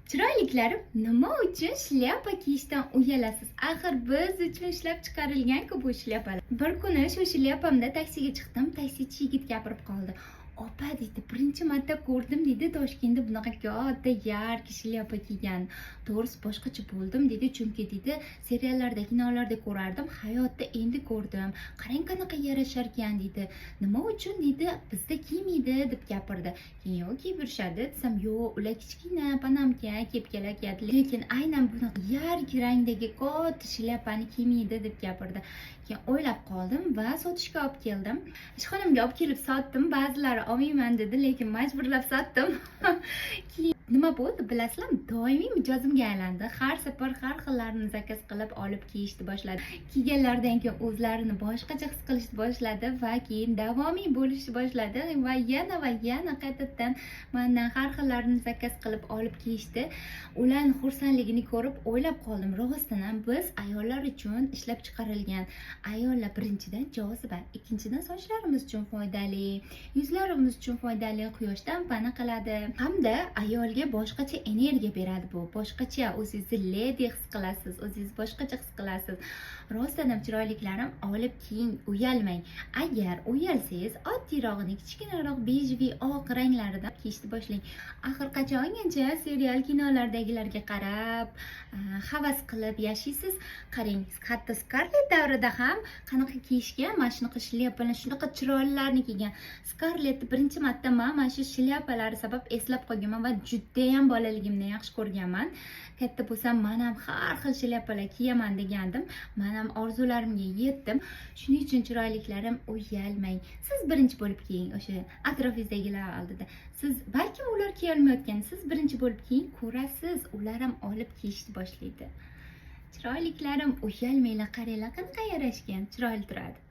Chiroyliklarim, nima uchun shlyapa kiyishdan uyalasiz? Axir biz uchun ishlab chiqarilgan-ku bu shlyapalar. Bir kuni shu shlyapamda taksiga chiqdim. Taksichi yigit gapirib qoldi. Opa deydi, birinchi marta ko'rdim deydi, Toshkentda bunaqa katta yarki shlyapa kiygan. To'g'risi boshqacha bo'ldim deydi, chunki deydi, seriallarda, kinolarda ko'rardim, hayotda endi ko'rdim. Qarang qanaqa yarashar ekan deydi. Nima uchun deydi, bizda kiymaydi deb gapirdi. Keyin yo'q kiyib yurishadi desam, yo'q, ular kichkina panamka, kepkalar kiyadi, lekin aynan bunaqa yarki rangdagi katta shlyapani kiymaydi deb gapirdi. Keyin o'ylab qoldim va sotishga olib keldim. Ishxonamga olib kelib sotdim. Ba'zilari olmayman dedi, lekin majburlab sotdim. Keyin nima bo'ldi bilasizlarmi? Doimiy mijozimga aylandi. Har safar har xillarini zakaz qilib olib kiyishni boshladi. Kiyganlaridan keyin o'zlarini boshqacha his qilishni boshladi va keyin davomiy bo'lishni boshladi va yana qaytadan mendan har xillarini zakaz qilib olib kiyishdi. Ularning xursandligini ko'rib o'ylab qoldim. Rostdan ham biz ayollar uchun ishlab chiqarilgan. Ayollar birinchidan joziba, ikkinchidan sochlarimiz uchun foydali, yuzlarimiz uchun foydali, quyoshdan pana qiladi hamda ayolga boshqacha energiya beradi bu. Boshqacha o'zingizni ledi his qilasiz, o'zingizni boshqacha his qilasiz. Rostdan ham chiroyliklarim, olib kiying, uyalmang. Agar uyalsangiz, oddiyrog'ini, kichkinaroq bejviy oq ranglarida kiyishni boshlang. Axir qachongacha serial kinolardagilarga qarab, havas qilib yashaysiz. Qarang, hatto Scarlett davrida ham qanaqa kiyishgan, mana shunaqa shlyapalar, shunaqa chiroylilarni kiygan. Scarlettni birinchi marta mana shu shlyapalar sabab eslab qolganman va juda ham bolaligimdan yaxshi ko'rganman. Katta bo'lsam, men ham har xil shlyapalar kiyaman degandim. Men ham orzularimga yetdim. Shuning uchun chiroyliklarim, uyalmang. Siz birinchi bo'lib kiying o'sha atrofingizdagilar oldida. Siz balkim ular kiya olmayotgan, siz birinchi bo'lib kiying, ko'rasiz, ular ham olib kiyishni boshlaydi. Chiroyliklarim, uyalmanglar, qaranglar qanaqa yarashgan, chiroyli turadi.